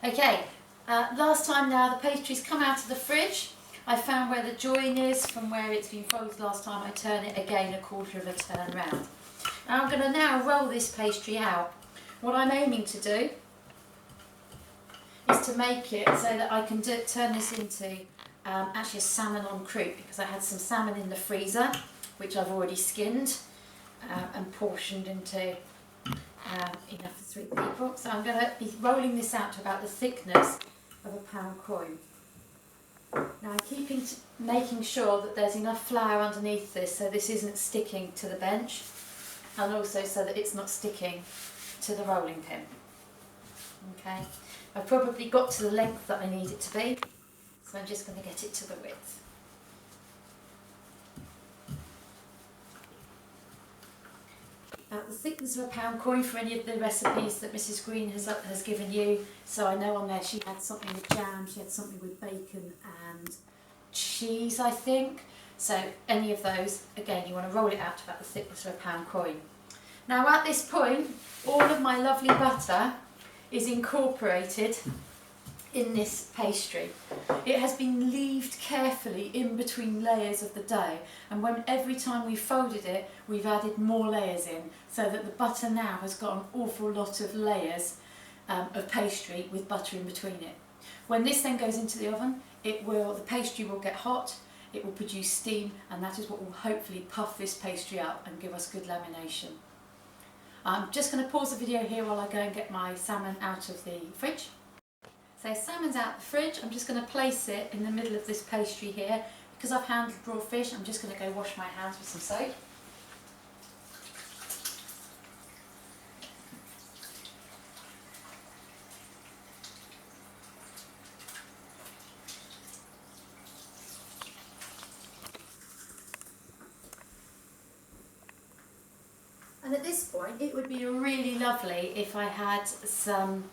Okay, last time now the pastry's come out of the fridge. I found where the join is from where it's been folded last time. I turn it again a quarter of a turn round. Now I'm going to now roll this pastry out. What I'm aiming to do is to make it so that I can turn this into actually a salmon on croute, because I had some salmon in the freezer which I've already skinned and portioned into enough for 3 people. So I'm going to be rolling this out to about the thickness of a pound coin. Now I'm making sure that there's enough flour underneath this so this isn't sticking to the bench, and also so that it's not sticking to the rolling pin. Okay, I've probably got to the length that I need it to be, so I'm just going to get it to the width. The thickness of a pound coin for any of the recipes that Mrs. Green has given you. So I know on there she had something with jam, she had something with bacon and cheese, I think. So any of those, again, you want to roll it out to about the thickness of a pound coin. Now at this point, all of my lovely butter is incorporated in this pastry. It has been leaved carefully in between layers of the dough, and every time we've folded it, we've added more layers in, so that the butter now has got an awful lot of layers of pastry with butter in between it. When this then goes into the oven, the pastry will get hot, it will produce steam, and that is what will hopefully puff this pastry up and give us good lamination. I'm just going to pause the video here while I go and get my salmon out of the fridge. So salmon's out of the fridge. I'm just going to place it in the middle of this pastry here. Because I've handled raw fish, I'm just going to go wash my hands with some soap. And at this point it would be really lovely if I had some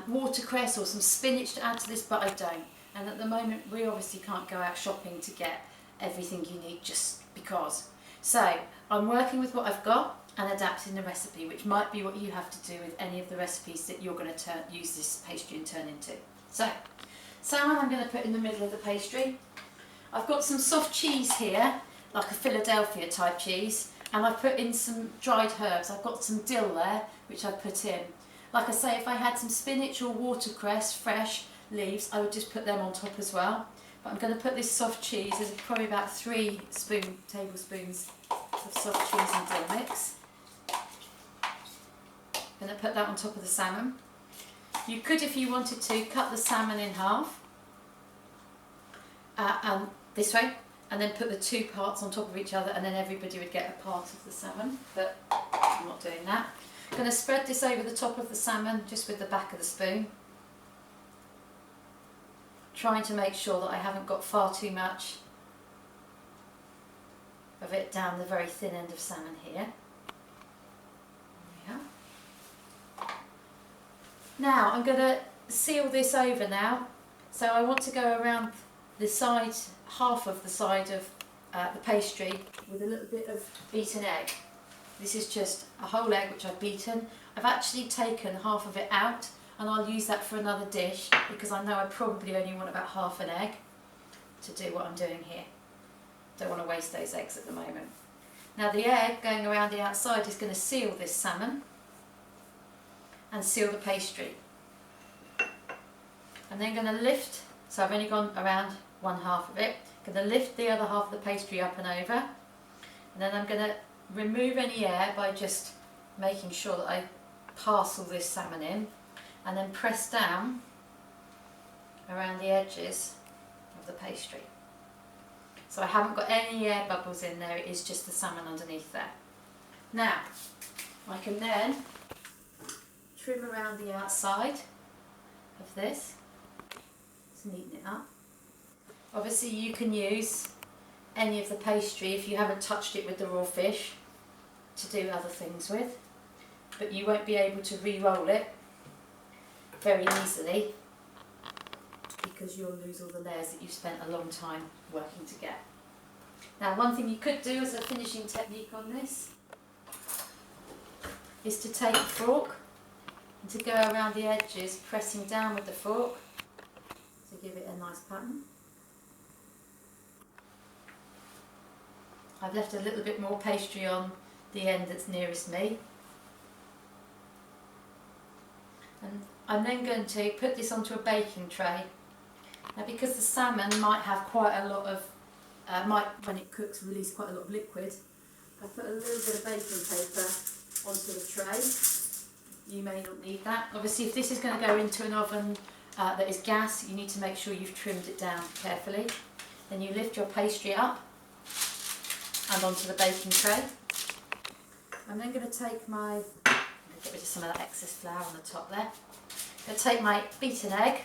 watercress or some spinach to add to this, but I don't. And at the moment we obviously can't go out shopping to get everything you need just because. So I'm working with what I've got and adapting the recipe, which might be what you have to do with any of the recipes that you're going to use this pastry and turn into. So salmon I'm going to put in the middle of the pastry. I've got some soft cheese here, like a Philadelphia type cheese, and I've put in some dried herbs. I've got some dill there which I've put in. Like I say, if I had some spinach or watercress, fresh leaves, I would just put them on top as well. But I'm going to put this soft cheese, there's probably about 3 tablespoons of soft cheese and dill mix. I'm going to put that on top of the salmon. You could, if you wanted to, cut the salmon in half, this way, and then put the 2 parts on top of each other, and then everybody would get a part of the salmon, but I'm not doing that. I'm going to spread this over the top of the salmon just with the back of the spoon, trying to make sure that I haven't got far too much of it down the very thin end of salmon here. There we are. Now I'm going to seal this over now, so I want to go around the side, half of the side of the pastry with a little bit of beaten egg. This is just a whole egg which I've beaten. I've actually taken half of it out, and I'll use that for another dish because I know I probably only want about half an egg to do what I'm doing here. Don't want to waste those eggs at the moment. Now the egg going around the outside is going to seal this salmon and seal the pastry. I'm then going to lift, so I've only gone around one half of it, I'm going to lift the other half of the pastry up and over, and then I'm going to remove any air by just making sure that I parcel this salmon in, and then press down around the edges of the pastry. So I haven't got any air bubbles in there, it is just the salmon underneath there. Now I can then trim around the outside of this to neaten it up. Obviously you can use any of the pastry if you haven't touched it with the raw fish to do other things with, but you won't be able to re-roll it very easily because you'll lose all the layers that you've spent a long time working to get. Now one thing you could do as a finishing technique on this is to take a fork and to go around the edges, pressing down with the fork to give it a nice pattern. I've left a little bit more pastry on the end that's nearest me. And I'm then going to put this onto a baking tray. Now, because the salmon might have quite a lot of, when it cooks, release quite a lot of liquid, I put a little bit of baking paper onto the tray. You may not need that. Obviously, if this is going to go into an oven that is gas, you need to make sure you've trimmed it down carefully. Then you lift your pastry up and onto the baking tray. I'm then going to take my, get rid of some of that excess flour on the top there. I'm going to take my beaten egg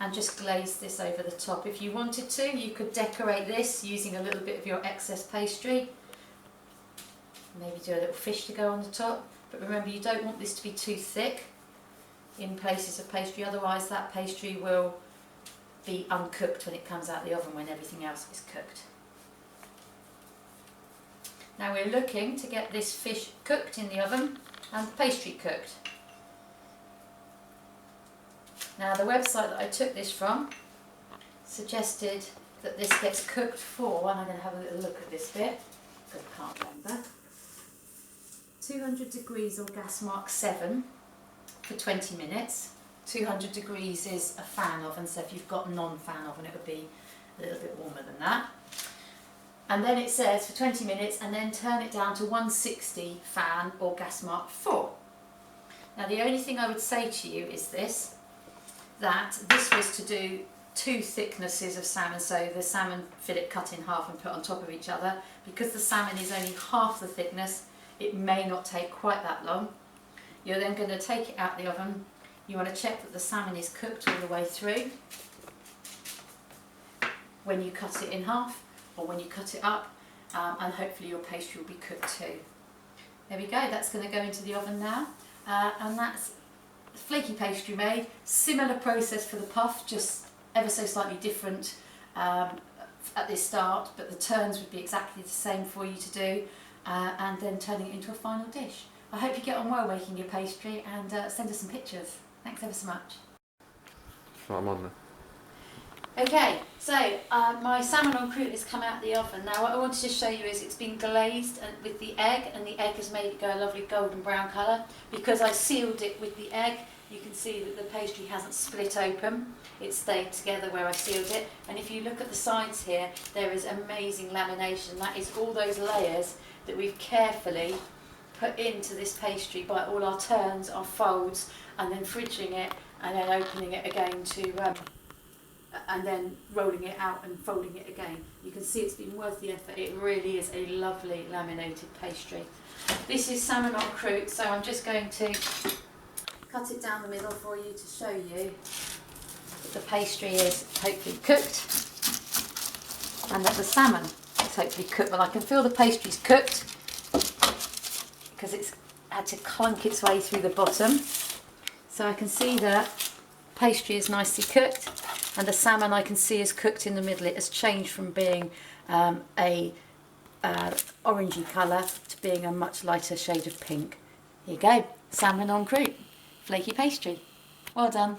and just glaze this over the top. If you wanted to, you could decorate this using a little bit of your excess pastry. Maybe do a little fish to go on the top. But remember, you don't want this to be too thick in places of pastry, otherwise that pastry will be uncooked when it comes out of the oven when everything else is cooked. Now we're looking to get this fish cooked in the oven and the pastry cooked. Now the website that I took this from suggested that this gets cooked for, and I'm going to have a little look at this bit because I can't remember, 200 degrees or gas mark 7 for 20 minutes. 200 degrees is a fan oven, so if you've got a non-fan oven it would be a little bit warmer than that. And then it says for 20 minutes and then turn it down to 160 fan or gas mark 4. Now the only thing I would say to you is this, that this was to do 2 thicknesses of salmon, so the salmon fillet cut in half and put on top of each other. Because the salmon is only half the thickness, it may not take quite that long. You're then going to take it out the oven. You want to check that the salmon is cooked all the way through when you cut it in half or when you cut it up, and hopefully your pastry will be cooked too. There we go, that's going to go into the oven now, and that's flaky pastry made. Similar process for the puff, just ever so slightly different at this start, but the turns would be exactly the same for you to do, and then turning it into a final dish. I hope you get on well making your pastry, and send us some pictures. Thanks ever so much. Right, I'm on there. Okay, so my salmon en croute has come out of the oven. Now what I wanted to show you is it's been glazed with the egg, and the egg has made it go a lovely golden brown colour. Because I sealed it with the egg, you can see that the pastry hasn't split open. It stayed together where I sealed it. And if you look at the sides here, there is amazing lamination. That is all those layers that we've carefully put into this pastry by all our turns, our folds, and then fridging it, and then opening it again to and then rolling it out and folding it again. You can see it's been worth the effort. It really is a lovely laminated pastry. This is salmon en croute, so I'm just going to cut it down the middle for you to show you that the pastry is hopefully cooked and that the salmon is hopefully cooked. Well, I can feel the pastry's cooked because it's had to clunk its way through the bottom. So I can see that pastry is nicely cooked, and the salmon I can see is cooked in the middle. It has changed from being a orangey colour to being a much lighter shade of pink. Here you go, salmon en croute, flaky pastry. Well done.